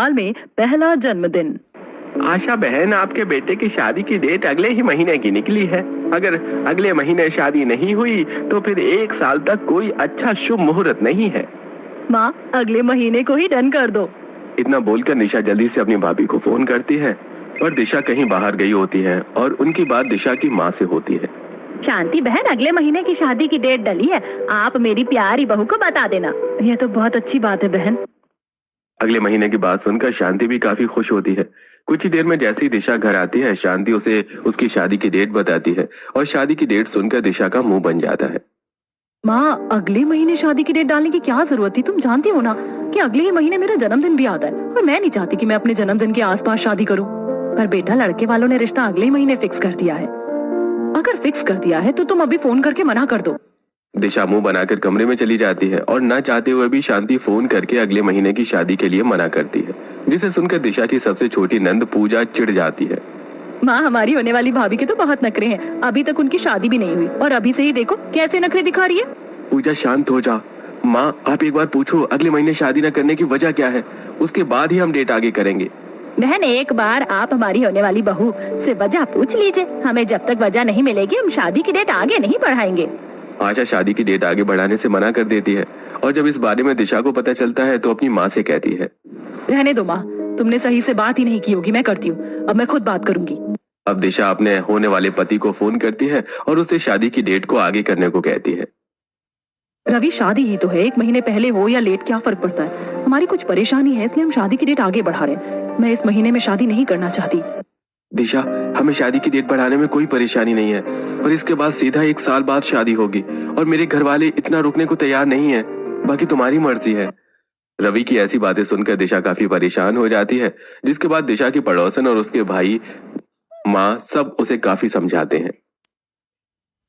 ससुराल में पहला जन्मदिन। आशा बहन, आपके बेटे की शादी की डेट अगले ही महीने की निकली है। अगर अगले महीने शादी नहीं हुई तो फिर 1 साल तक कोई अच्छा शुभ मुहूर्त नहीं है। माँ, अगले महीने को ही डन कर दो। इतना बोलकर निशा जल्दी से अपनी भाभी को फोन करती है, पर दिशा कहीं बाहर गई होती है और उनकी बात दिशा की माँ से होती है। शांति बहन, अगले महीने की शादी की डेट डली है, आप मेरी प्यारी बहू को बता देना। यह तो बहुत अच्छी बात है बहन। अगले महीने की बात सुनकर शांति भी काफी खुश होती है। कुछ ही देर में जैसे ही दिशा घर आती है, शांति उसे उसकी शादी की डेट बताती है और शादी की डेट सुनकर दिशा का मुंह बन जाता है। माँ, अगले महीने शादी की डेट डालने की क्या जरूरत थी? तुम जानती हो ना कि अगले ही महीने मेरा जन्मदिन भी आता है और मैं नहीं चाहती कि मैं अपने जन्मदिन के आसपास शादी करूं। पर बेटा, लड़के वालों ने रिश्ता अगले ही महीने फिक्स कर दिया है। अगर फिक्स कर दिया है तो तुम अभी फोन करके मना कर दो। दिशा मुंह बनाकर कमरे में चली जाती है और न चाहते हुए भी शांति फोन करके अगले महीने की शादी के लिए मना करती है, जिसे सुनकर दिशा की सबसे छोटी नंद पूजा चिढ़ जाती है। माँ, हमारी होने वाली भाभी के तो बहुत नखरे हैं। अभी तक उनकी शादी भी नहीं हुई और अभी से ही देखो कैसे नखरे दिखा रही है। पूजा, शांत हो जा। माँ, आप एक बार पूछो अगले महीने शादी न करने की वजह क्या है, उसके बाद ही हम डेट आगे करेंगे। बहन, एक बार आप हमारी होने वाली बहू से वजह पूछ लीजिए। हमें जब तक वजह नहीं मिलेगी हम शादी की डेट आगे नहीं बढ़ाएंगे। आशा शादी की डेट आगे बढ़ाने से मना कर देती है और जब इस बारे में दिशा को पता चलता है तो अपनी माँ से कहती है, रहने दो माँ, तुमने सही से बात ही नहीं की होगी। मैं करती हूँ, अब मैं खुद बात करूंगी। अब दिशा अपने होने वाले पति को फोन करती है और उसे शादी की डेट को आगे करने को कहती है। रवि, शादी ही तो है, 1 महीने पहले हो या लेट क्या फर्क पड़ता है? हमारी कुछ परेशानी है इसलिए हम शादी की डेट आगे बढ़ा रहे हैं। मैं इस महीने में शादी नहीं करना चाहती। दिशा, हमें शादी की डेट बढ़ाने में कोई परेशानी नहीं है, पर इसके बाद सीधा 1 साल बाद शादी होगी और मेरे घर वाले इतना रुकने को तैयार नहीं है। बाकी तुम्हारी मर्जी है। रवि की ऐसी बातें सुनकर दिशा काफी परेशान हो जाती है, जिसके बाद दिशा की पड़ोसन और उसके भाई, माँ सब उसे काफी समझाते हैं।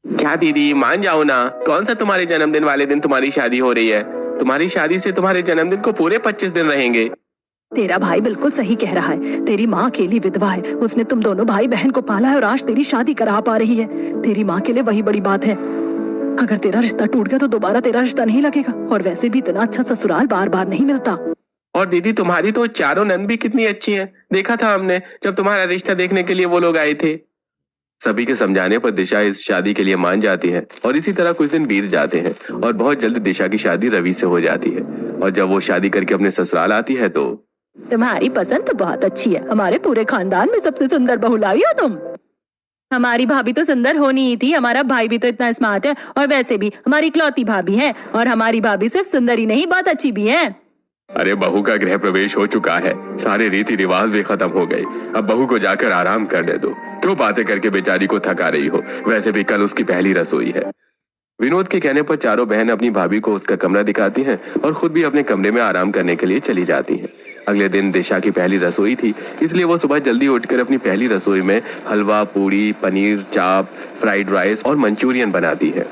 क्या दीदी, मान जाओ ना, कौन सा तुम्हारे जन्मदिन वाले दिन तुम्हारी शादी हो रही है? तुम्हारी शादी से तुम्हारे जन्मदिन को पूरे 25 दिन रहेंगे। तेरा भाई बिल्कुल सही कह रहा है। तेरी माँ अकेली विधवा है, उसने तुम दोनों भाई बहन को पाला है और आज तेरी शादी करा पा रही है। तेरी माँ के लिए वही बड़ी बात है। अगर तेरा रिश्ता टूट गया तो दोबारा तेरा रिश्ता नहीं लगेगा और वैसे भी इतना अच्छा ससुराल बार बार नहीं मिलता। और दीदी, तुम्हारी तो चारों नंद भी कितनी अच्छी हैं। देखा था हमने जब तुम्हारा रिश्ता देखने के लिए वो लोग आए थे। सभी के समझाने पर दिशा इस शादी के लिए मान जाती है और इसी तरह कुछ दिन बीत जाते हैं और बहुत जल्द दिशा की शादी रवि से हो जाती है। और जब वो शादी करके अपने ससुराल आती है तो तुम्हारी पसंद तो बहुत अच्छी है। हमारे पूरे खानदान में सबसे सुंदर बहू लाई हो तुम। हमारी भाभी तो सुंदर होनी ही थी, हमारा भाई भी तो इतना स्मार्ट है और वैसे भी हमारी इकलौती भाभी है और हमारी भाभी सिर्फ सुंदर ही नहीं बहुत अच्छी भी है। अरे, बहू का गृह प्रवेश हो चुका है, सारे रीति रिवाज भी खत्म हो गए। अब बहू को जाकर आराम करने दो। क्यों बातें करके बेचारी को थका रही हो? वैसे भी कल उसकी पहली रसोई है। विनोद के कहने पर चारों बहन अपनी भाभी को उसका कमरा दिखाती हैं और खुद भी अपने कमरे में आराम करने के लिए चली जाती हैं। अगले दिन दिशा की पहली रसोई थी, इसलिए वो सुबह जल्दी उठकर अपनी पहली रसोई में हलवा, पूड़ी, पनीर, चाप, फ्राइड राइस और मंचूरियन बनाती है।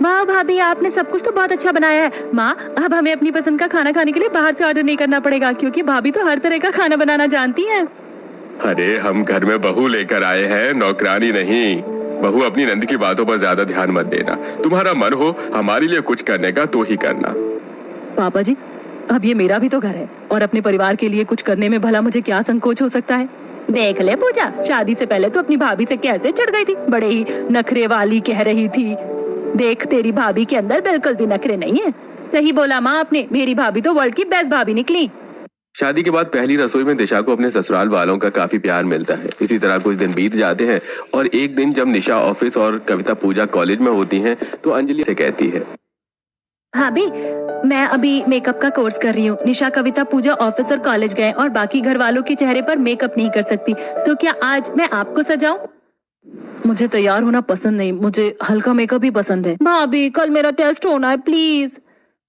वाह भाभी, आपने सब कुछ तो बहुत अच्छा बनाया है। माँ, अब हमें अपनी पसंद का खाना खाने के लिए बाहर से ऑर्डर नहीं करना पड़ेगा क्योंकि भाभी तो हर तरह का खाना बनाना जानती है। अरे, हम घर में बहू लेकर आए हैं, नौकरानी नहीं। बहू, अपनी नंद की बातों पर ज्यादा ध्यान मत देना। तुम्हारा मन हो हमारे लिए कुछ करने का तो ही करना। पापा जी, अब ये मेरा भी तो घर है और अपने परिवार के लिए कुछ करने में भला मुझे क्या संकोच हो सकता है? देख ले पूजा, शादी से पहले तो अपनी भाभी से कैसे चिढ़ गई थी, बड़े ही नखरे वाली कह रही थी। देख, तेरी भाभी के अंदर बिल्कुल भी नखरे नहीं है। सही बोला माँ आपने, मेरी भाभी तो वर्ल्ड की बेस्ट भाभी निकली। शादी के बाद पहली रसोई में दिशा को अपने ससुराल वालों का काफी प्यार मिलता है। इसी तरह कुछ दिन बीत जाते हैं और एक दिन जब निशा ऑफिस और कविता पूजा कॉलेज में होती हैं तो अंजलि से कहती है, भाभी, मैं अभी मेकअप का कोर्स कर रही हूँ। निशा, कविता, पूजा ऑफिस और कॉलेज गए और बाकी घर वालों के चेहरे पर मेकअप नहीं कर सकती, तो क्या आज मैं आपको सजाऊं? मुझे तैयार होना पसंद नहीं, मुझे हल्का मेकअप ही पसंद है। भाभी, कल मेरा टेस्ट होना है, प्लीज।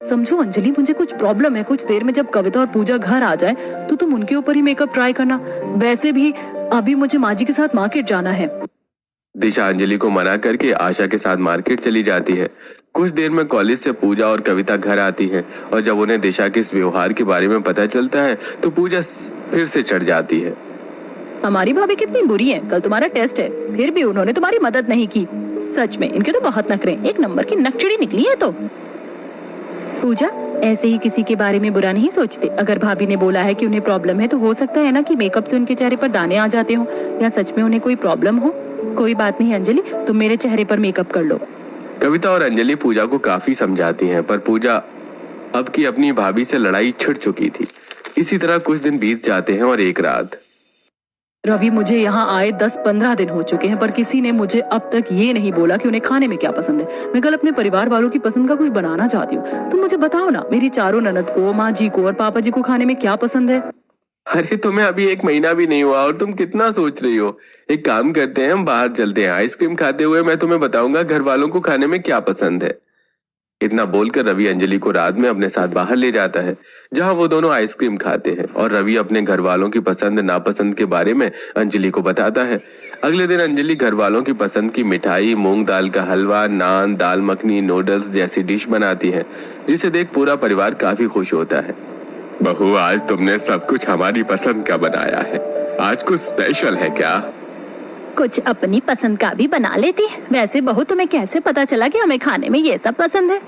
समझो अंजलि, मुझे कुछ प्रॉब्लम है। कुछ देर में जब कविता और पूजा घर आ जाए तो तुम उनके ऊपर ही मेकअप ट्राई करना। वैसे भी अभी मुझे माँ जी के साथ मार्केट जाना है। दिशा अंजलि को मना करके आशा के साथ मार्केट चली जाती है। कुछ देर में कॉलेज से पूजा और कविता घर आती है और जब उन्हें दिशा के इस व्यवहार के बारे में पता चलता है तो पूजा फिर से चढ़ जाती है। हमारी भाभी कितनी बुरी है, कल तुम्हारा टेस्ट है फिर भी उन्होंने तुम्हारी मदद नहीं की। सच में इनके तो बहुत नखरे, एक नंबर की नकचड़ी निकली है। तो पूजा, ऐसे ही किसी के बारे में बुरा नहीं सोचते। अगर भाभी ने बोला है कि उन्हें प्रॉब्लम है तो हो सकता है ना कि मेकअप से उनके चेहरे पर दाने आ जाते हो, या सच में उन्हें कोई प्रॉब्लम हो। कोई बात नहीं अंजलि, तुम मेरे चेहरे पर मेकअप कर लो। कविता और अंजलि पूजा को काफी समझाती हैं, पर पूजा अब की अपनी भाभी से लड़ाई छिड़ चुकी थी। इसी तरह कुछ दिन बीत जाते हैं और एक रात। रवि, मुझे यहाँ आए 10-15 दिन हो चुके हैं, पर किसी ने मुझे अब तक ये नहीं बोला कि उन्हें खाने में क्या पसंद है। मैं कल अपने परिवार वालों की पसंद का कुछ बनाना चाहती हूँ। तुम मुझे बताओ ना, मेरी चारों ननद को, माँ जी को और पापा जी को खाने में क्या पसंद है। अरे तुम्हें अभी 1 महीना भी नहीं हुआ और तुम कितना सोच रही हो। एक काम करते हैं, हम बाहर चलते हैं, आइसक्रीम खाते हुए मैं तुम्हें बताऊंगा घर वालों को खाने में क्या पसंद है। इतना बोलकर रवि अंजलि को रात में अपने साथ बाहर ले जाता है, जहां वो दोनों आइसक्रीम खाते हैं और रवि अपने घर वालों की पसंद नापसंद के बारे में अंजलि को बताता है। अगले दिन अंजलि घर वालों की पसंद की मिठाई, मूंग दाल का हलवा, नान, दाल मखनी, नूडल्स जैसी डिश बनाती है, जिसे देख पूरा परिवार काफी खुश होता है। बहू, आज तुमने सब कुछ हमारी पसंद का बनाया है। आज कुछ स्पेशल है क्या? कुछ अपनी पसंद का भी बना लेती। वैसे बहू, तुम्हें कैसे पता चला कि हमें खाने में ये सब पसंद है?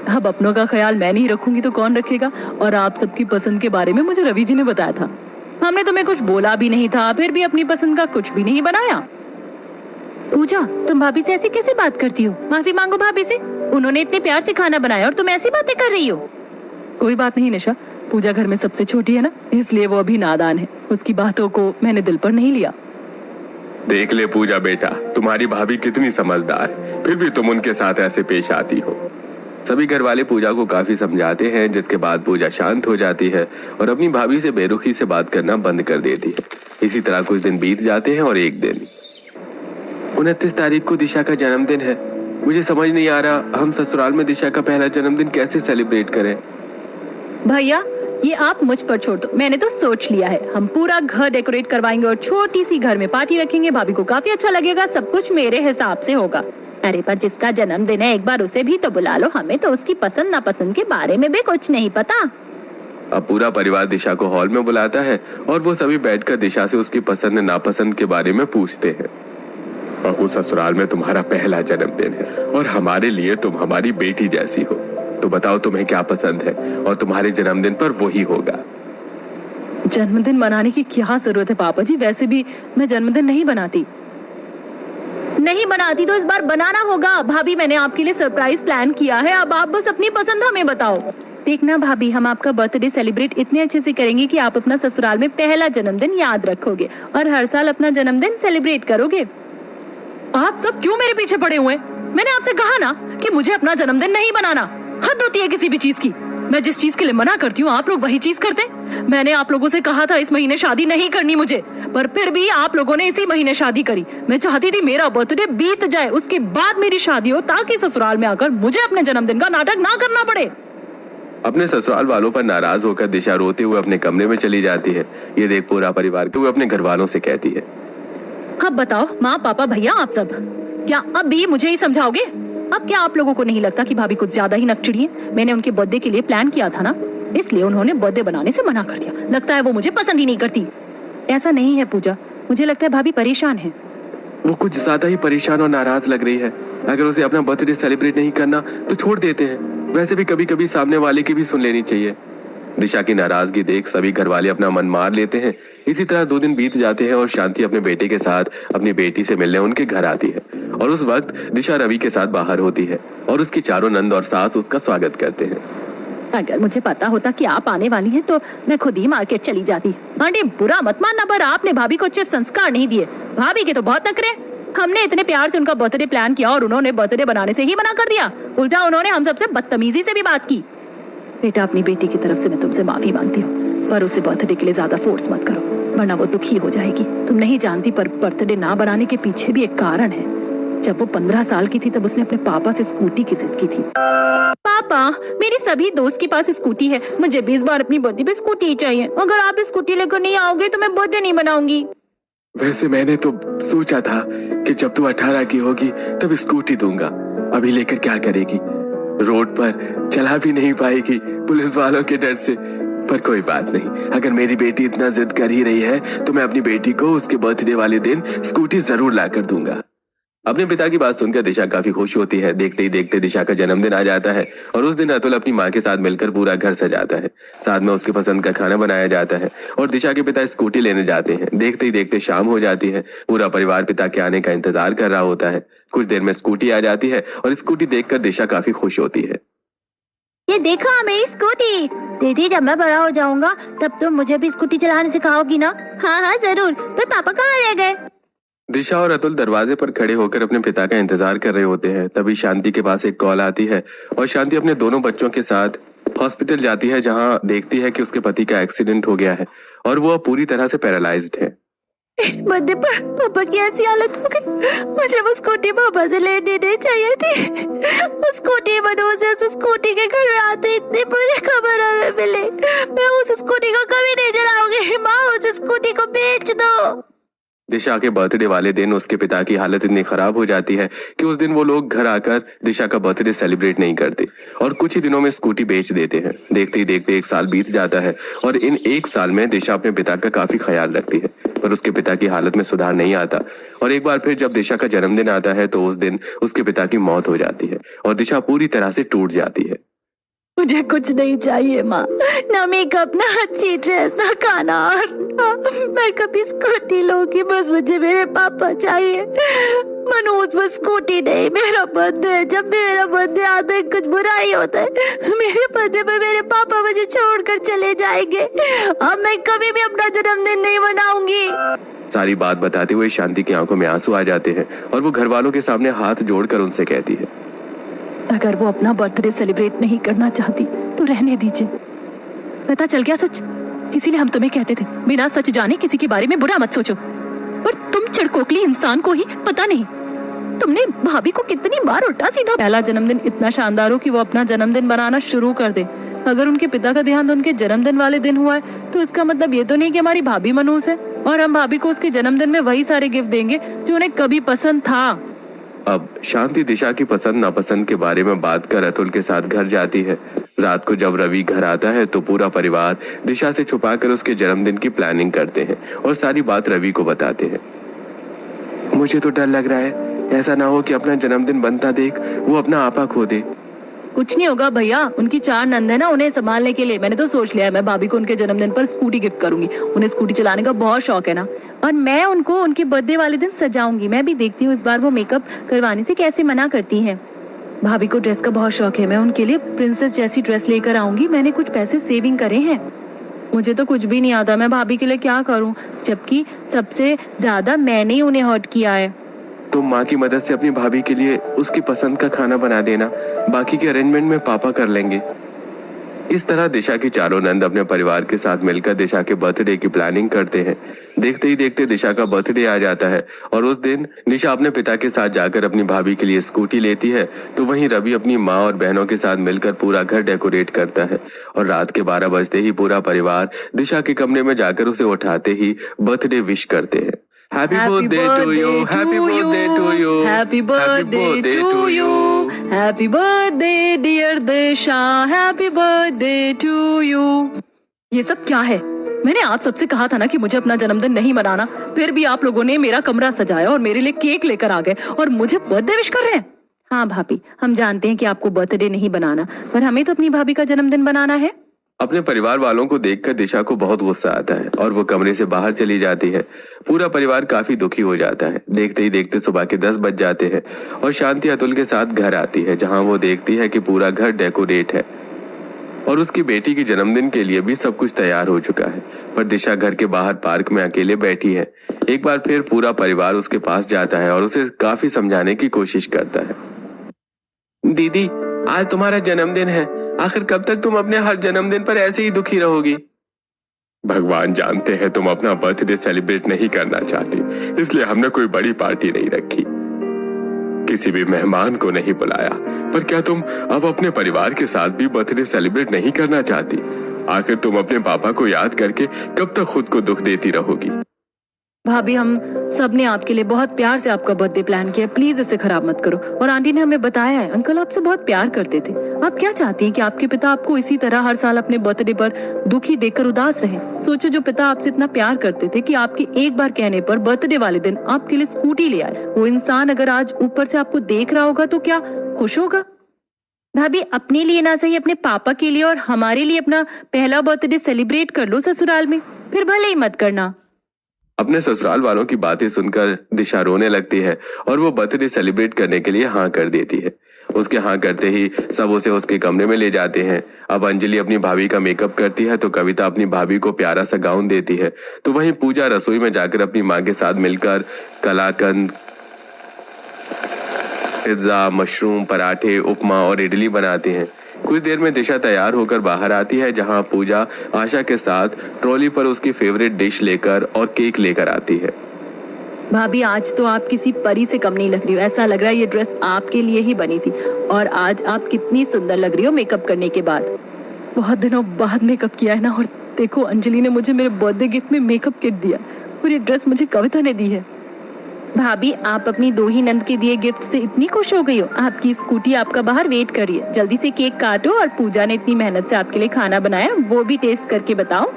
अब अपनों का ख्याल मैं नहीं रखूंगी तो कौन रखेगा? और आप सबकी पसंद के बारे में मुझे रवि जी ने बताया था। हमने तुम्हें कुछ बोला भी नहीं था, फिर भी अपनी पसंद का कुछ भी नहीं बनाया। पूजा, तुम भाभी से ऐसी कैसे बात करती हो? माफी मांगो भाभी से, उन्होंने इतने प्यार से खाना बनाया और तुम ऐसी बातें कर रही हो। कोई बात नहीं निशा, पूजा घर में सबसे छोटी है ना, इसलिए वो अभी नादान है। उसकी बातों को मैंने दिल पर नहीं लिया। देख ले पूजा बेटा, तुम्हारी भाभी कितनी समझदार है, फिर भी तुम उनके साथ ऐसे पेश आती हो। सभी घर वाले पूजा को काफी समझाते हैं, जिसके बाद पूजा शांत हो जाती है और अपनी भाभी से बेरुखी से बात करना बंद कर देती है। इसी तरह कुछ दिन बीत जाते हैं और एक दिन 29 तारीख को दिशा का जन्मदिन है। मुझे समझ नहीं आ रहा हम ससुराल में दिशा का पहला जन्मदिन कैसे सेलिब्रेट करें। भैया, ये आप मुझ पर छोड़ दो, मैंने तो सोच लिया है। हम पूरा घर डेकोरेट करवाएंगे और छोटी सी घर में पार्टी रखेंगे। भाभी को काफी अच्छा लगेगा, सब कुछ मेरे हिसाब से होगा। अरे पर जिसका जन्मदिन है एक बार उसे भी तो बुला लो, हमें तो उसकी पसंद नापसंद के बारे में भी कुछ नहीं पता। अब पूरा परिवार दिशा को हॉल में बुलाता है और वो सभी बैठकर दिशा से उसकी पसंद नापसंद के बारे में पूछते हैं। बहू, ससुराल में तुम्हारा पहला जन्मदिन है और हमारे लिए तुम हमारी बेटी जैसी हो, तो बताओ तुम्हें क्या पसंद है और तुम्हारे जन्मदिन पर वही होगा। जन्मदिन मनाने की क्या जरूरत है पापा जी? वैसे भी मैं जन्मदिन नहीं बनाती तो इस बार बनाना होगा। भाभी, मैंने आपके लिए सरप्राइज प्लान किया है, अब आप बस अपनी पसंद हमें बताओ। देखना भाभी, हम आपका बर्थडे सेलिब्रेट इतने अच्छे से करेंगे कि आप अपना ससुराल में पहला जन्मदिन याद रखोगे और हर साल अपना जन्मदिन सेलिब्रेट करोगे। आप सब क्यों मेरे पीछे पड़े हुए? मैंने आपसे कहा ना कि मुझे अपना जन्मदिन नहीं बनाना। हद होती है किसी भी चीज की। मैं जिस चीज के लिए मना करती हूँ आप लोग वही चीज करते। मैंने आप लोगों से कहा था इस महीने शादी नहीं करनी मुझे, पर फिर भी आप लोगों ने इसी महीने शादी करी। मैं चाहती थी मेरा बर्थडे बीत जाए, उसके बाद मेरी शादी हो, ताकि ससुराल में आकर मुझे अपने जन्मदिन का नाटक ना करना पड़े। अपने ससुराल वालों पर नाराज होकर दिशा रोते हुए अपने कमरे में चली जाती है। ये देख पूरा परिवार के हुए अपने घर वालों से कहती है, अब बताओ माँ, पापा, भैया, आप सब क्या अब भी मुझे ही समझाओगे? अब क्या आप लोगों को नहीं लगता कि भाभी कुछ ज्यादा ही नकचड़ी है? मैंने उनके बर्थडे के लिए प्लान किया था ना, इसलिए उन्होंने बर्थडे बनाने से मना कर दिया। लगता है वो मुझे पसंद ही नहीं करती। ऐसा नहीं है पूजा, मुझे लगता है भाभी परेशान है। वो कुछ ज्यादा ही परेशान और नाराज लग रही है। अगर उसे अपना बर्थडे सेलिब्रेट नहीं करना तो छोड़ देते हैं। वैसे भी कभी कभी सामने वाले की भी सुन लेनी चाहिए। दिशा की नाराजगी देख सभी घर वाले अपना मन मार लेते हैं। इसी तरह 2 दिन बीत जाते हैं और शांति अपने बेटे के साथ अपनी बेटी से मिलने उनके घर आती है। और उस वक्त दिशा रवि के साथ बाहर होती है और उसकी चारों नंद और सास उसका स्वागत करते हैं। अगर मुझे पता होता कि आप आने वाली हैं तो मैं खुद ही मार्केट चली जाती। आंटी, बुरा मत मानना, पर आपने भाभी को अच्छे संस्कार नहीं दिए। भाभी के तो बहुत नखरे। हमने इतने प्यार से उनका बर्थडे प्लान किया और उन्होंने बर्थडे बनाने से ही मना कर दिया। उल्टा उन्होंने हम सबसे बदतमीजी से भी बात की। बेटा, अपनी बेटी की तरफ से मैं तुमसे माफी मांगती हूँ, पर उसे बर्थडे के लिए ज्यादा फोर्स मत करो, वरना वो दुखी हो जाएगी। तुम नहीं जानती, पर बर्थडे ना बनाने के पीछे भी एक कारण है। जब वो 15 साल की थी तब उसने अपने पापा से स्कूटी की जिद की थी। पापा, मेरी सभी दोस्त के पास स्कूटी है, मुझे भी इस बार अपनी बर्थडे पे स्कूटी ही चाहिए। अगर आप स्कूटी लेकर नहीं आओगे तो मैं बर्थडे नहीं मनाऊंगी। वैसे मैंने तो सोचा था कि जब तू 18 की होगी तब स्कूटी दूंगा। अभी लेकर क्या करेगी? रोड पर चला भी नहीं पाएगी पुलिस वालों के डर से। पर कोई बात नहीं, अगर मेरी बेटी इतना जिद कर ही रही है तो मैं अपनी बेटी को उसके बर्थडे वाले दिन स्कूटी जरूर ला कर दूंगा। अपने पिता की बात सुनकर दिशा काफी खुश होती है। देखते ही देखते दिशा का जन्मदिन आ जाता है और उस दिन अतुल अपनी माँ के साथ मिलकर पूरा घर सजाता है। साथ में उसकी पसंद का खाना बनाया जाता है और दिशा के पिता स्कूटी लेने जाते हैं। देखते ही देखते शाम हो जाती है। पूरा परिवार पिता के आने का इंतजार कर रहा होता है। कुछ देर में स्कूटी आ जाती है और स्कूटी देखकर दिशा काफी खुश होती है। ये देखो मेरी स्कूटी। दीदी, जब मैं बड़ा हो जाऊंगा तब तुम मुझे भी स्कूटी चलाने सिखाओगी ना? हाँ हाँ जरूर। पर पापा कहाँ रह गए? दिशा और अतुल दरवाजे पर खड़े होकर अपने पिता का इंतजार कर रहे होते हैं। तभी शांति के पास एक कॉल आती है और शांति अपने दोनों बच्चों के साथ हॉस्पिटल जाती है, जहां देखती है कि उसके पति का एक्सीडेंट हो गया है और वो अब पूरी तरह से पैरालाइज्ड है। बर्थडे पर पापा की ऐसी हालत हो गई। मुझे वो स्कूटी पापा से लेनी नहीं चाहिए थी। उस स्कूटी मनोज से उस स्कूटी के घर में आते इतनी बुरी खबर हमें मिली। मैं उस स्कूटी को कभी नहीं चलाऊंगी। माँ, उस स्कूटी को बेच दो। दिशा के बर्थडे वाले दिन उसके पिता की हालत इतनी खराब हो जाती है कि उस दिन वो लोग घर आकर दिशा का बर्थडे सेलिब्रेट नहीं करते और कुछ ही दिनों में स्कूटी बेच देते हैं। देखते ही देखते एक साल बीत जाता है और इन एक साल में दिशा अपने पिता का काफी ख्याल रखती है, पर उसके पिता की हालत में सुधार नहीं आता। और एक बार फिर जब दिशा का जन्मदिन आता है तो उस दिन उसके पिता की मौत हो जाती है और दिशा पूरी तरह से टूट जाती है। मुझे कुछ नहीं चाहिए माँ, ना मेकअप, ना अच्छी ड्रेस, ना खाना, और मैं कभी स्कूटी लूंगी। बस मुझे मेरे पापा चाहिए। मनोज, बस स्कूटी नहीं, मेरा बर्थडे। जब भी मेरा बर्थडे आता है कुछ बुरा ही होता है। मेरे बर्थडे पर मेरे पापा मुझे छोड़कर चले जाएंगे। अब मैं कभी भी अपना जन्मदिन नहीं मनाऊंगी। सारी बात बताते हुए शांति की आंखों में आंसू आ जाते हैं और वो घर वालों के सामने हाथ जोड़कर उनसे कहती है, अगर वो अपना बर्थडे सेलिब्रेट नहीं करना चाहती तो रहने दीजिए। पता चल गया सच, इसीलिए हम तुम्हें कहते थे बिना सच जाने किसी के बारे में बुरा मत सोचो। पर तुम चिड़कोकली इंसान को ही पता नहीं तुमने भाभी को कितनी बार उल्टा सीधा। पहला जन्मदिन इतना शानदार हो कि वो अपना जन्मदिन बनाना शुरू कर दे। अगर उनके पिता का देहांत उनके जन्मदिन वाले दिन हुआ है तो इसका मतलब ये तो नहीं कि हमारी भाभी मनहूस है और हम भाभी को उसके जन्मदिन में वही सारे गिफ्ट देंगे जो उन्हें कभी पसंद था। अब शांति दिशा की पसंद नापसंद के बारे में बात कर अतुल के साथ घर जाती है। रात को जब रवि घर आता है तो पूरा परिवार दिशा से छुपाकर उसके जन्मदिन की प्लानिंग करते हैं और सारी बात रवि को बताते हैं। मुझे तो डर लग रहा है, ऐसा ना हो कि अपना जन्मदिन बनता देख वो अपना आपा खो दे। कुछ नहीं होगा भैया, उनकी 4 नंद है ना, उन्हें संभालने के लिए मैंने तो सोच लिया है मैं भाभी को उनके जन्मदिन पर स्कूटी गिफ्ट करूंगी। उन्हें स्कूटी चलाने का बहुत शौक है ना, और मैं उनको उनके बर्थडे वाले दिन सजाऊंगी। मैं भी देखती हूँ इस बार वो मेकअप करवाने से कैसे मना करती हैं। भाभी को ड्रेस का बहुत शौक है, मैं उनके लिए प्रिंसेस जैसी ड्रेस लेकर आऊंगी। मैंने कुछ पैसे सेविंग करे हैं। मुझे तो कुछ भी नहीं आता, मैं भाभी के लिए क्या करूं, जबकि सबसे ज्यादा मैंने ही उन्हें हर्ट किया है। तुम माँ की मदद से अपनी भाभी के लिए उसकी पसंद का खाना बना देना, बाकी के अरेंजमेंट में पापा कर लेंगे। इस तरह दिशा की चारों नंद अपने परिवार के साथ मिलकर दिशा के बर्थडे की प्लानिंग करते हैं। देखते ही देखते दिशा का बर्थडे आ जाता है और उस दिन दिशा अपने पिता के साथ जाकर अपनी भाभी के लिए स्कूटी लेती है, तो वहीं रवि अपनी माँ और बहनों के साथ मिलकर पूरा घर डेकोरेट करता है और रात के 12 बजते ही पूरा परिवार दिशा के कमरे में जाकर उसे उठाते ही बर्थडे विश करते हैं। Happy birthday to you, happy birthday to you, happy birthday to you, happy birthday dear Disha, happy birthday to you। ये सब क्या है? मैंने आप सबसे कहा था ना कि मुझे अपना जन्मदिन नहीं मनाना, फिर भी आप लोगों ने मेरा कमरा सजाया और मेरे लिए केक लेकर आ गए और मुझे बर्थडे विश कर रहे हैं। हाँ भाभी, हम जानते हैं कि आपको बर्थडे नहीं बनाना, पर हमें तो अपनी भाभी का जन्मदिन बनाना है। अपने परिवार वालों को देखकर दिशा को बहुत गुस्सा आता है और वो कमरे से बाहर चली जाती है। पूरा परिवार काफी दुखी हो जाता है। देखते ही देखते सुबह के 10 बज जाते हैं और शांति अतुल के साथ घर आती है, जहां वो देखती है कि पूरा घर डेकोरेट है और उसकी बेटी के जन्मदिन के लिए भी सब कुछ तैयार हो चुका है। पर दिशा घर के बाहर पार्क में अकेले बैठी है। एक बार फिर पूरा परिवार उसके पास जाता है और उसे काफी समझाने की कोशिश करता है। दीदी, आज तुम्हारा जन्मदिन है, आखिर कब तक तुम अपने हर जन्मदिन पर ऐसे ही दुखी रहोगी? भगवान जानते हैं तुम अपना बर्थडे सेलिब्रेट नहीं करना चाहती, इसलिए हमने कोई बड़ी पार्टी नहीं रखी, किसी भी मेहमान को नहीं बुलाया। पर क्या तुम अब अपने परिवार के साथ भी बर्थडे सेलिब्रेट नहीं करना चाहती? आखिर तुम अपने पापा को याद करके कब तक खुद को दुख देती रहोगी? भाभी, हम सबने आपके लिए बहुत प्यार से आपका बर्थडे प्लान किया, प्लीज इसे खराब मत करो। और आंटी ने हमें बताया है अंकल आपसे बहुत प्यार करते थे। आप क्या चाहती हैं कि आपके पिता आपको इसी तरह हर साल अपने बर्थडे पर दुखी देखकर उदास रहे? सोचो, जो पिता आपसे इतना प्यार करते थे कि आपके एक बार कहने पर बर्थडे वाले दिन आपके लिए स्कूटी ले आए, वो इंसान अगर आज ऊपर से आपको देख रहा होगा तो क्या खुश होगा? भाभी, अपने लिए ना सही अपने पापा के लिए और हमारे लिए अपना पहला बर्थडे सेलिब्रेट कर लो ससुराल में, फिर भले ही मत करना। अपने ससुराल वालों की बातें सुनकर दिशा रोने लगती है और वो बर्थडे सेलिब्रेट करने के लिए हाँ कर देती है। उसके हाँ करते ही सब उसे उसके कमरे में ले जाते हैं। अब अंजलि अपनी भाभी का मेकअप करती है तो कविता अपनी भाभी को प्यारा सा गाउन देती है, तो वहीं पूजा रसोई में जाकर अपनी माँ के साथ मिलकर कलाकंद, पिज्जा, मशरूम, पराठे, उपमा और इडली बनाते हैं। कुछ देर में दिशा तैयार होकर बाहर आती है, जहां पूजा आशा के साथ ट्रॉली पर उसकी फेवरेट डिश लेकर और केक लेकर आती है। भाभी, आज तो आप किसी परी से कम नहीं लग रही हो। ऐसा लग रहा है ये ड्रेस आपके लिए ही बनी थी। और आज आप कितनी सुंदर लग रही हो मेकअप करने के बाद। बहुत दिनों बाद मेकअप किया है ना। और देखो, अंजलि ने मुझे मेरे बर्थडे गिफ्ट में मेकअप किट दिया और ये ड्रेस मुझे कविता ने दी है। भाभी, आप अपनी दो ही नंद के दिए गिफ्ट से इतनी खुश हो गई हो? आपकी स्कूटी आपका बाहर वेट कर रही है, जल्दी से केक काटो। और पूजा ने इतनी मेहनत से आपके लिए खाना बनाया, वो भी टेस्ट करके बताओ।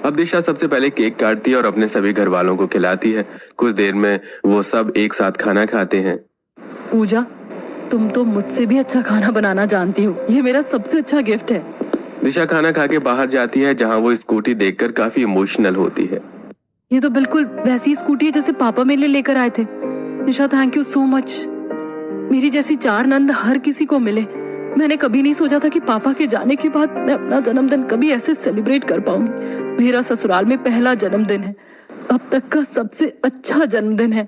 अब दिशा सबसे पहले केक काटती है और अपने सभी घर वालों को खिलाती है। कुछ देर में वो सब एक साथ खाना खाते हैं। पूजा, तुम तो मुझसे भी अच्छा खाना बनाना जानती हो। ये मेरा सबसे अच्छा गिफ्ट है। दिशा खाना खा के बाहर जाती है, जहां वो स्कूटी देखकर काफी इमोशनल होती है। ये तो बिल्कुल वैसी स्कूटी है जैसे पापा मेरे लिए लेकर आए थे। निशा, थैंक यू सो मच। मेरी जैसी 4 नंद हर किसी को मिले। मैंने कभी नहीं सोचा था कि पापा के जाने के बाद मैं अपना जन्मदिन कभी ऐसे सेलिब्रेट कर पाऊंगी। मेरा ससुराल में पहला जन्मदिन है, अब तक का सबसे अच्छा जन्मदिन है।